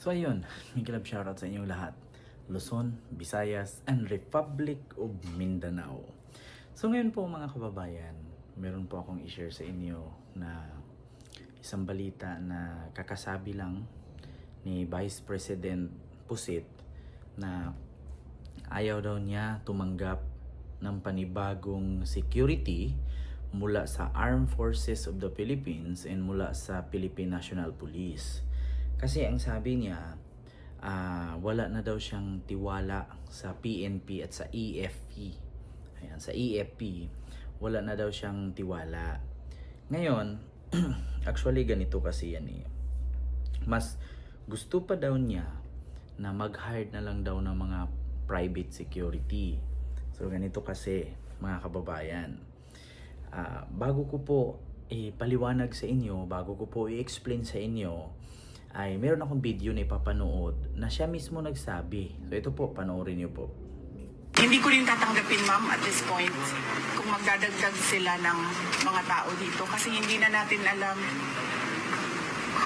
So ayun, may club shoutout sa inyong lahat. Luzon, Visayas, and Republic of Mindanao. So ngayon po mga kababayan, meron po akong i-share sa inyo na isang balita na kakasabi lang ni Vice President Pusit na ayaw daw niya tumanggap ng panibagong security mula sa Armed Forces of the Philippines and mula sa Philippine National Police. Kasi ang sabi niya, wala na daw siyang tiwala sa PNP at sa EFP. Ayan, sa EFP, wala na daw siyang tiwala. Ngayon, actually ganito kasi yan eh. Mas gusto pa daw niya na mag-hire na lang daw ng mga private security. So ganito kasi mga kababayan. Bago ko po ipaliwanag sa inyo, bago ko po i-explain sa inyo, ay meron akong video na ipapanood na siya mismo nagsabi. So ito po, panoorin niyo po. Hindi ko rin tatanggapin, ma'am, at this point kung magdadagdag sila ng mga tao dito kasi hindi na natin alam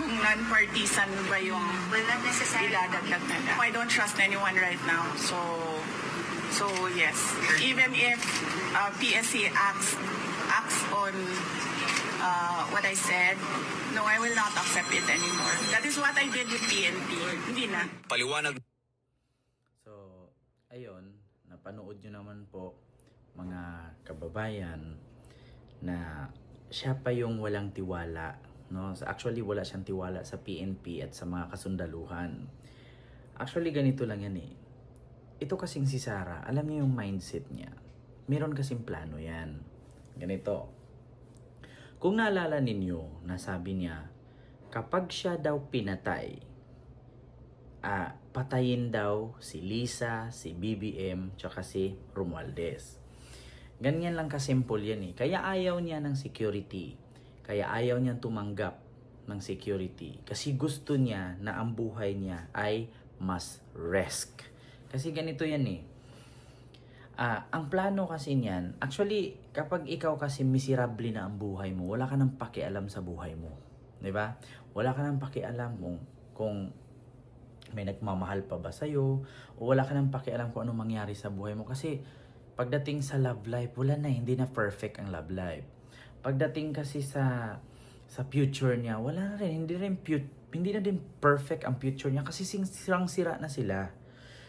kung non-partisan ba yung idadagdag nila. I don't trust anyone right now. So yes. Even if PSC acts on what I said, no, I will not accept it anymore. That is what I did with PNP. Hindi na. Paliwanag. So, ayun, napanood nyo naman po mga kababayan na siya pa yung walang tiwala. No? Actually, wala siyang tiwala sa PNP at sa mga kasundaluhan. Actually, ganito lang yan eh. Ito kasing si Sara, alam niyo yung mindset niya. Meron kasing plano yan. Ganito. Kung naalala ninyo, nasabi niya, kapag siya daw pinatay, patayin daw si Lisa, si BBM, tsaka si Romualdez. Ganyan lang kasimple yan eh. Kaya ayaw niya ng security. Kaya ayaw niyang tumanggap ng security. Kasi gusto niya na ang buhay niya ay mas risk. Kasi ganito yan eh. Ang plano kasi niyan, actually, kapag ikaw kasi miserable na ang buhay mo, wala ka nang pakialam sa buhay mo. 'Di ba? Wala ka nang pakialam kung may nagmamahal pa ba sa'yo, o wala ka nang pakialam kung anong mangyari sa buhay mo. Kasi pagdating sa love life, wala na, hindi na perfect ang love life. Pagdating kasi sa future niya, wala na rin, hindi na din perfect ang future niya kasi sirang-sira na sila.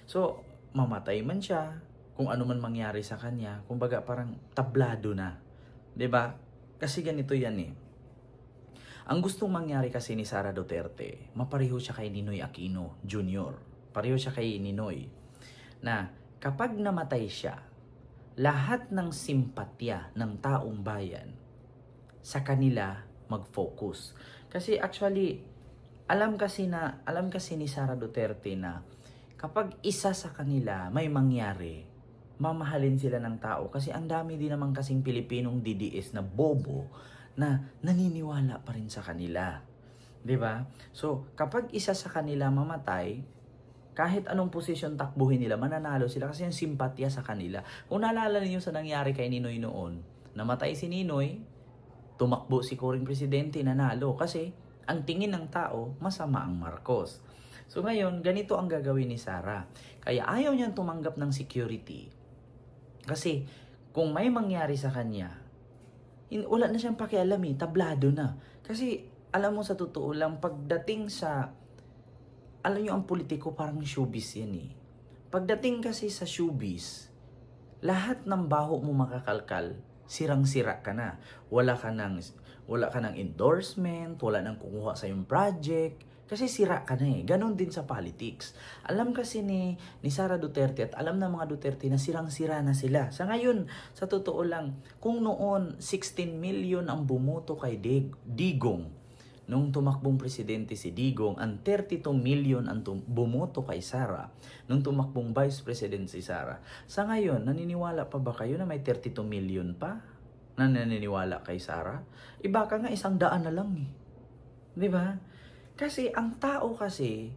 So, mamatay man siya, kung ano man mangyari sa kanya, kumbaga parang tablado na. 'Di ba? Kasi ganito yan eh. Ang gustong mangyari kasi ni Sara Duterte, mapareho siya kay Ninoy Aquino Jr. Pareho siya kay Ninoy. Na kapag namatay siya, lahat ng simpatya ng taong bayan sa kanila mag-focus. Kasi actually, alam kasi ni Sara Duterte na kapag isa sa kanila may mangyari, mamahalin sila ng tao kasi ang dami din naman kasing Pilipinong DDS na bobo na naniniwala pa rin sa kanila. 'Di ba? So, kapag isa sa kanila mamatay, kahit anong posisyon takbuhin nila, mananalo sila kasi yung simpatya sa kanila. Kung naalala niyo sa nangyari kay Ninoy noon, namatay si Ninoy, tumakbo si Coring Presidente, nanalo kasi ang tingin ng tao, masama ang Marcos. So ngayon, ganito ang gagawin ni Sara. Kaya ayaw niyang tumanggap ng security. Kasi kung may mangyari sa kanya, wala na siyang pakialam eh, tablado na. Kasi alam mo sa totoo lang, pagdating sa, alam nyo ang politiko parang showbiz yan eh. Pagdating kasi sa showbiz, lahat ng baho mo makakalkal, sirang-sira ka na. Wala ka ng endorsement, wala nang kukuha sa yung project, kasi sira ka na eh. Ganon din sa politics. Alam kasi ni Sara Duterte at alam ng mga Duterte na sirang-sira na sila. Sa ngayon, sa totoo lang, kung noon 16 million ang bumoto kay Digong, nung tumakbong presidente si Digong, ang 32 million ang bumoto kay Sara, nung tumakbong vice president si Sara. Sa ngayon, naniniwala pa ba kayo na may 32 million pa na naniniwala kay Sara? Iba ka nga 100 na lang eh. 'Di ba? Kasi ang tao kasi,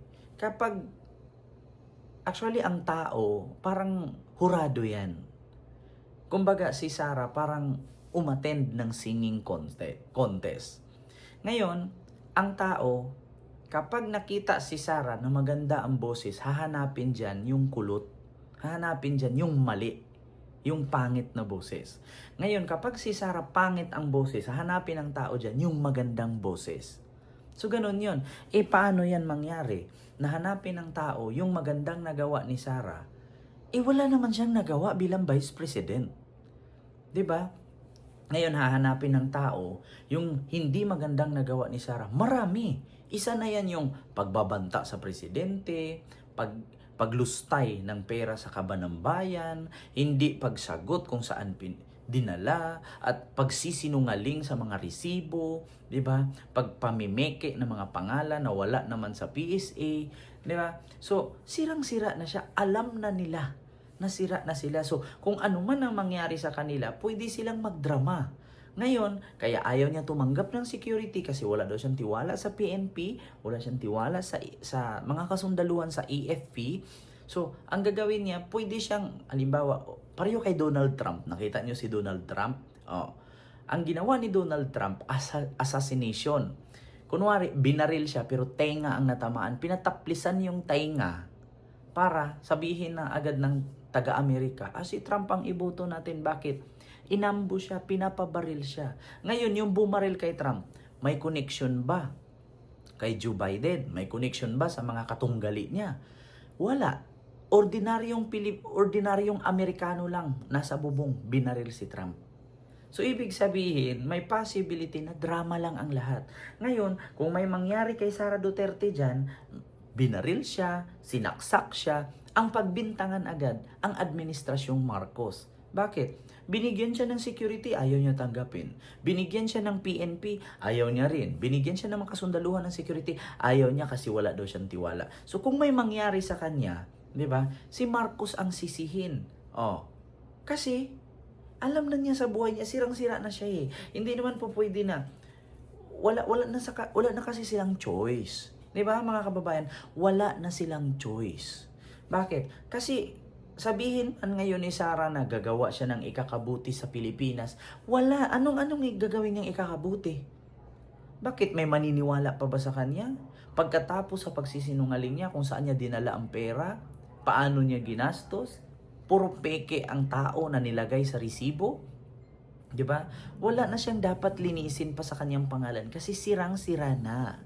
actually ang tao, parang hurado yan. Kumbaga si Sara parang umattend ng singing contest. Ngayon, ang tao, kapag nakita si Sara na maganda ang boses, hahanapin dyan yung kulot. Hahanapin dyan yung mali. Yung pangit na boses. Ngayon, kapag si Sara pangit ang boses, hahanapin ng tao dyan yung magandang boses. So, ganun yun. Paano yan mangyari? Nahanapin ng tao yung magandang nagawa ni Sara. Wala naman siyang nagawa bilang Vice President. 'Di ba? Ngayon, hahanapin ng tao yung hindi magandang nagawa ni Sara. Marami. Isa na yan yung pagbabanta sa presidente, paglustay ng pera sa kaban ng bayan, hindi pagsagot kung saan dinala, at pagsisinungaling sa mga resibo, 'di ba? Pagpamimeke ng mga pangalan na wala naman sa PSA, 'di ba? So, sirang-sira na siya. Alam na nila na sira na sila. So, kung ano man ang mangyari sa kanila, pwede silang magdrama. Ngayon, kaya ayaw niya tumanggap ng security kasi wala daw siyang tiwala sa PNP, wala siyang tiwala sa mga kasundaluhan sa AFP. So, ang gagawin niya, pwede siyang, halimbawa, pareho kay Donald Trump. Nakita niyo si Donald Trump? Ang ginawa ni Donald Trump, assassination. Kunwari, binaril siya pero tenga ang natamaan. Pinataplisan yung tenga para sabihin na agad ng taga-Amerika, si Trump ang iboto natin. Bakit? Inambo siya, pinapabaril siya. Ngayon, yung bumaril kay Trump, may connection ba kay Joe Biden? May connection ba sa mga katunggali niya? Wala. Ordinaryong Amerikano lang nasa bubong, binaril si Trump. So, ibig sabihin, may possibility na drama lang ang lahat. Ngayon, kung may mangyari kay Sara Duterte dyan, binaril siya, sinaksak siya, ang pagbintangan agad ang administrasyong Marcos. Bakit? Binigyan siya ng security, ayaw niya tanggapin. Binigyan siya ng PNP, ayaw niya rin. Binigyan siya ng mga kasundaluhan ng security, ayaw niya kasi wala daw siyang tiwala. So kung may mangyari sa kanya, 'di ba? Si Marcos ang sisihin. Kasi alam na niya sa buhay niya, sirang-sira na siya eh. Hindi naman po pwede na wala na kasi silang choice. 'Di ba, mga kababayan? Wala na silang choice. Bakit? Kasi sabihin man ngayon ni Sara na gagawa siya ng ikakabuti sa Pilipinas, wala. Anong gagawin niyang ikakabuti? Bakit? May maniniwala pa ba sa kanya? Pagkatapos sa pagsisinungaling niya kung saan niya dinala ang pera, paano niya ginastos, puro peke ang tao na nilagay sa resibo, 'di ba? Wala na siyang dapat linisin pa sa kanyang pangalan kasi sirang-sira na.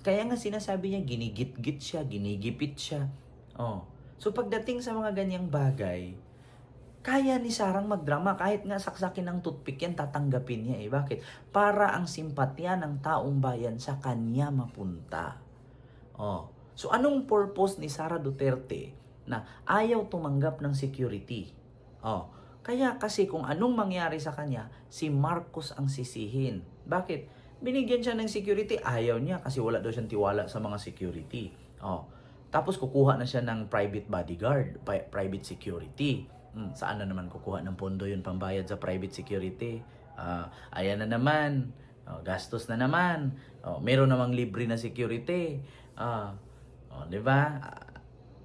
Kaya nga sinasabi niya, ginigit-git siya, ginigipit siya. So pagdating sa mga ganyang bagay, kaya ni Sarang magdrama. Kahit nga saksakin ng toothpick yan, tatanggapin niya eh. Bakit? Para ang simpatya ng taong bayan sa kanya mapunta. So anong purpose ni Sara Duterte na ayaw tumanggap ng security? Kaya kasi kung anong mangyari sa kanya, si Marcos ang sisihin. Bakit? Binigyan siya ng security, ayaw niya kasi wala daw siyang tiwala sa mga security. Tapos kukuha na siya ng private bodyguard, private security. Saan na naman kukuha ng pondo yun pambayad sa private security? Ayan na naman, gastos na naman, meron namang libre na security. Di ba?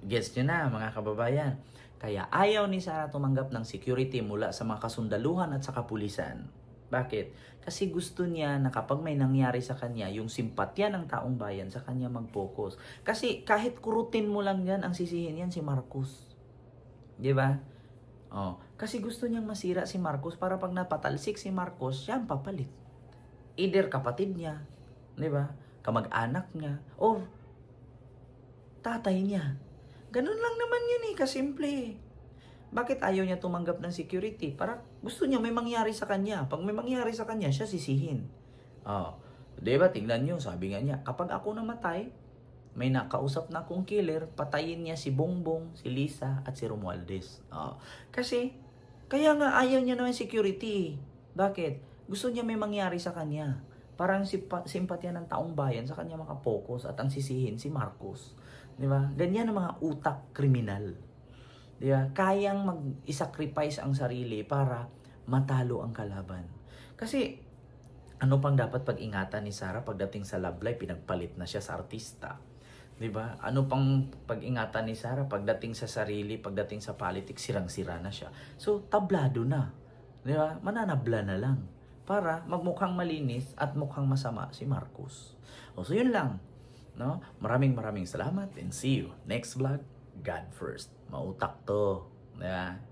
Gets nyo na, mga kababayan. Kaya ayaw ni Sara tumanggap ng security mula sa mga kasundaluhan at sa kapulisan. Bakit? Kasi gusto niya na kapag may nangyari sa kanya, yung simpatya ng taong bayan sa kanya mag-focus. Kasi kahit kurutin mo lang yan, ang sisihin yan si Marcos. Di ba? Kasi gusto niyang masira si Marcos para pag napatalsik si Marcos, siya ang papalit. Either kapatid niya, di ba? Kamag-anak niya, or tatay niya. Ganun lang naman yun eh, kasimple. Bakit ayaw niya tumanggap ng security? Para gusto niya may mangyari sa kanya. Pag may mangyari sa kanya, siya sisihin. Diba? Tingnan niyo, sabi nga niya, kapag ako namatay, may nakausap na akong killer, patayin niya si Bongbong, si Lisa, at si Romualdez. Kasi, kaya nga ayaw niya naman security. Bakit? Gusto niya may mangyari sa kanya. Parang simpatya ng taong bayan sa kanya makapokus at ang sisihin si Marcos. Diba? Ganyan ang mga utak kriminal. Diba? Kayang mag-sacrifice ang sarili para matalo ang kalaban. Kasi, ano pang dapat pag-ingatan ni Sara pagdating sa love life, pinagpalit na siya sa artista. Diba? Ano pang pag-ingatan ni Sara pagdating sa sarili, pagdating sa politics, sirang-sira na siya. So, tablado na. Diba? Mananabla na lang. Para magmukhang malinis at mukhang masama si Marcos. So, yun lang. No? Maraming salamat and see you next vlog. God first. Mautak to. Diba?